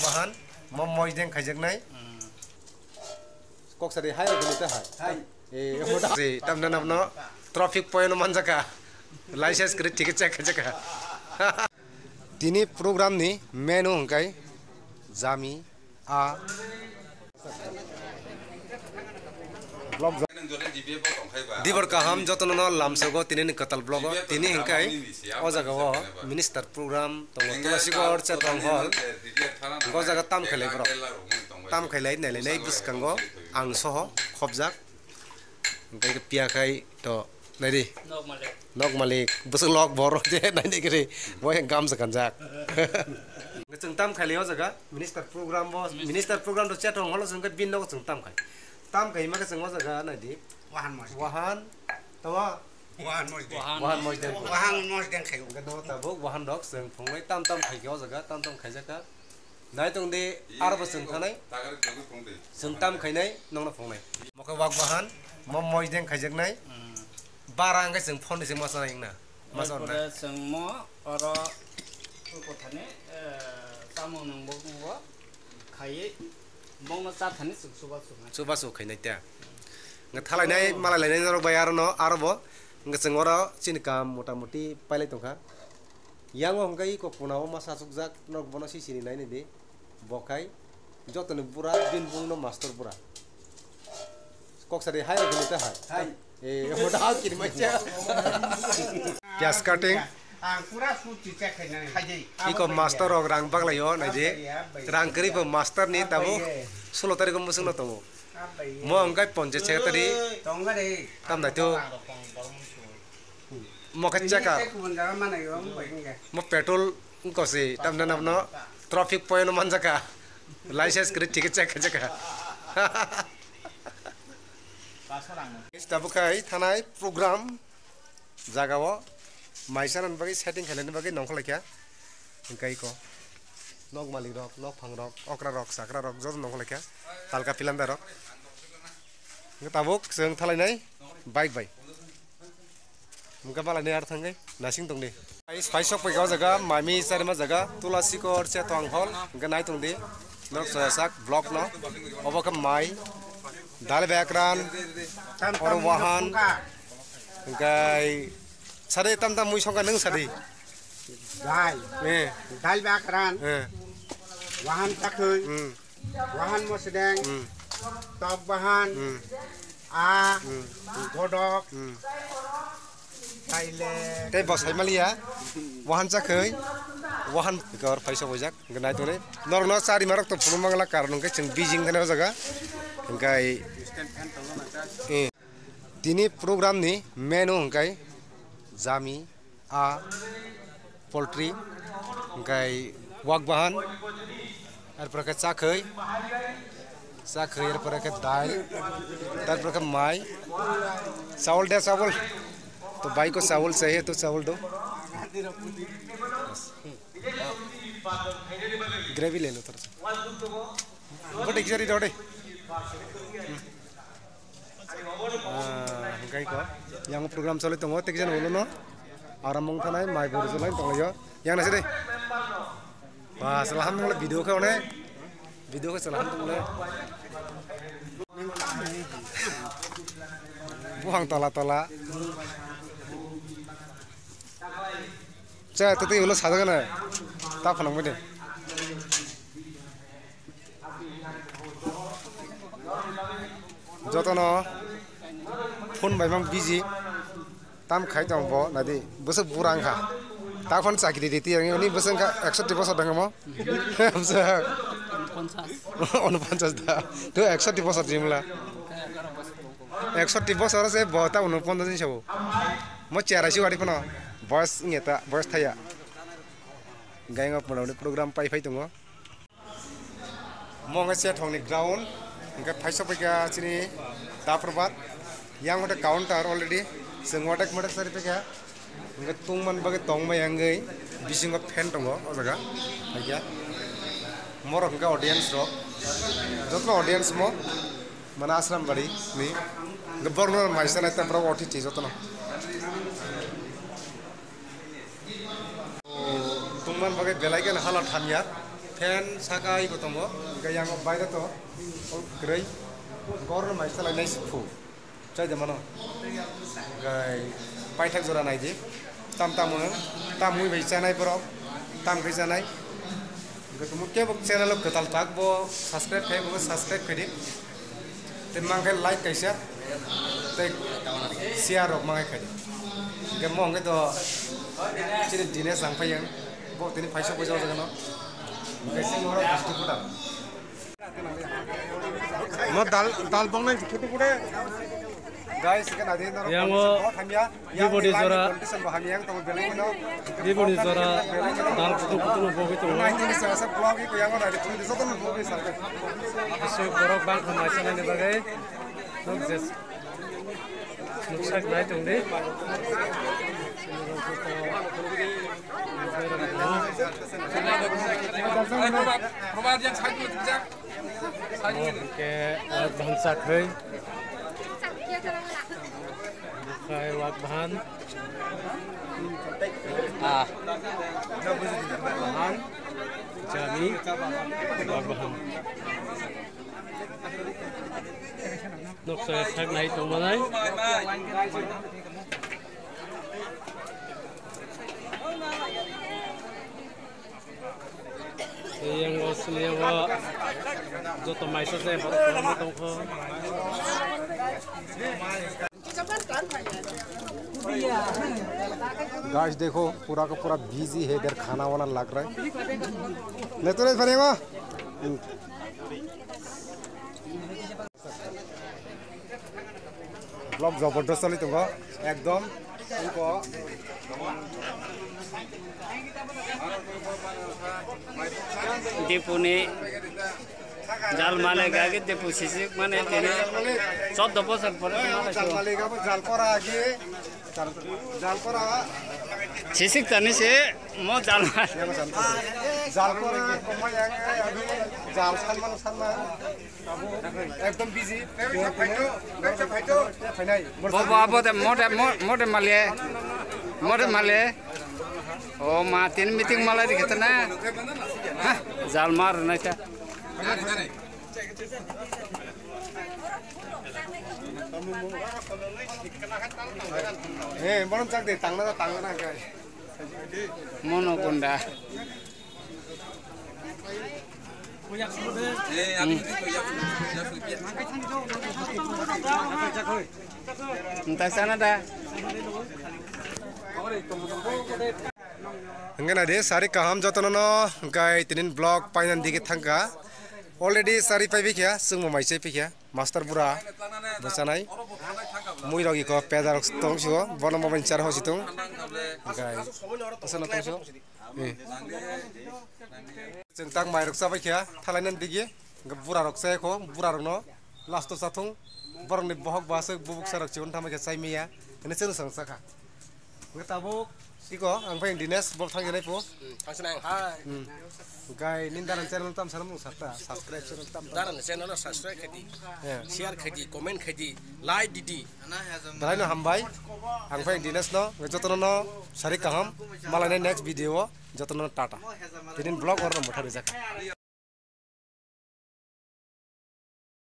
bahan moi deng khajak nai kok sari hai ro ta hai moda se tam na no traffic point man jaka license kre ticket check jaka tini program ni menu hongkai jami a blog dibor kaham jotono no lamsogo tini katal blog tini hingkai o jaga o minister program tongo tulasigor cha tong hol go jaga tam khelai bro tam khelai nei buskango ang soho khobjak hingkai ke pia khai to nai di nok malik busuk lok boro je nai ni kri boy gam sakanjak ngechung tam khelai o jaga minister program do cha tong hol sung ka bin no chung tam khai tam kai ma ka chung o jaga nai di wahan tawa wahan moj den khai ga do ta bo wahan dok sung phonglai tam khai ge o jaga tam khai jaka nai tong de arbo sung thanai sung tam khai nai nong na phonglai moka wak wahan moj den khai jak nai barang ga sung phone sung masa nai na masa na sung mo oro ko thane tamo nang bo ko khai mong na cha thane sung suba su khai nai ta nga thalai nai malai lai nai ro bayar no arbo nga sung ora chin kam motamoti pailai tongkha yang hongkai ko punao masa sukjak nok bono sisini nai ni de bokai jotone pura bin bung no master pura kok sari hai ro ta hai moda kin ma cha pyas cutting pura suci check khai iko master og rang baglayo nai je rang kri po master ni tabo 16 tarik musung no tongo mo hongkai 56 tari tam dai to mo kacca ka mo petrol ko se tam na no traffic point man jaka license kre ticket check jaka stabukai thanai program jagao maisanan bagi setting khalen bagi nongkholakya hingkai ko nok malik rok nok phang rok okra rok sakra rok jod nongkholakya halka pilanda rok tabuk seng thalai nai bike bai muka bala ne ar thangai nasing tong de pai sok pai ga jaga mami sarma jaga tulasi kor che tong hol ganai tong de nok sak block no obaka mai dal bakran or wahan gai sare tam mui songka nang sare dal bakran wahan takhoi wahan mo sedeng top wahan a godok cái bos hay malia wahan chakhoi wahan kor paisa bojak ganai tore nor no sari marok to phunu mangla karon ke chung beijing thana jaga hingkai tini program ni menu hingkai jami a poultry hingkai wak bahan ar praka chakhoi ar praka dal tar praka mai चावल दे चावल तो भाई को चावल चाहिए तो चावल दो ग्रेवी ले लो थोड़ा सा बट एक्चुअली डोडे गाय को yang program solo tongo tekjan ulo no aramong thanai mai buru solai tongo yang nase de wah selaham ngole video ko selaham tole buang tola cha tete ulo sadaga na ta phanang mede jotono phone bai mang busy tam khai jong bo na di busuk burang kha ta phone chakri diti ni busang ka 150 bosor dang mo amsa 50 da to 150 bosor jimla 150 bosor se bota 49 din sabo mo chera si wadi phono bos ngeta bos thaya gainga phono program pai phai tongo mo nga se thongni ground nga phaisa pega chini ta probat yang hote counter already sengwatak madak sari pega nga tungman bage tongma yangai bisinga fan tongo o jaga aja morok nga audience ro jotno audience mo mana asram bari ni gobernur maisana ta pro oti chi jotno tungman bage belai kan hala thamya fan sakai ko tongo gaya ngo baida to grei gor mai salai nai sifu chai de mano gai paithak jora nai ji tam tam mo tam mui bai chanai borok tam kai chanai gotumu ke bok channel ketal tak bo subscribe kai bo subscribe kai di te mangkai like kai share te share rok mangai kai ke mong ke to chini dine sang phai yang bo tini phaisa bo jaw jagano ke sing ora bustu puta mo dal bong nai khitu pude guys ke nadi no yang hamya body jora condition bo hamya to beleng no body jora dal putu putu no bogi to ini sa blog ko yang ora di tulis to no bogi sa so borok bang khamai sana ne bagai nok jes nok sak nai tong de ke bangsa khoi khai wak bahan bahan jami wak bahan nok sa sak nai tong manai yang asli yang joto mai sa se borok tong ko guys देखो पूरा का पूरा busy है इधर खाना वाना लग रहा है नहीं तो नहीं बनेगा ब्लॉग जबरदस्त चली तुमको एकदम तुमको डिपुने जाल माले गागे डिपु सिसिक माने तेने 14 बছর পরে जाल माले का जाल पर आगे जाल पर सिसिक तने से म जाल जाल पर कमाय जाल सानमान एकदम बिजी बाबा अब त मोटे माले ओ मा तीन मीटिंग मलाई दिखत ना जाल मार नहीं था बरम चक दे तांगना काय मोनो गुंडा entah sana dah enggak ada sari kaham jotono no gai tinin blog painan dikit thangka already sari pai bikya sung mo maisai pikya master pura bosanai mui rogi ko pedar tong sio bono mo bencar ho situng gai asana tong sio centang mai roksa bikya thalainan digi pura roksa ko pura rokno last satung borong ni bohok basuk bubuk sarak ciun thamai ke sai miya ini sung sangsaka ngetabuk iko ang payang dinas bol thang nai po thangsenang hai gai nindaran channel tam sanam sarta subscribe channel tam daran channel subscribe khadi share khadi comment khadi like didi dai no hambai ang payang dinas no jotono no sari kaham malai next video jotono tata tinin blog or mothari jaka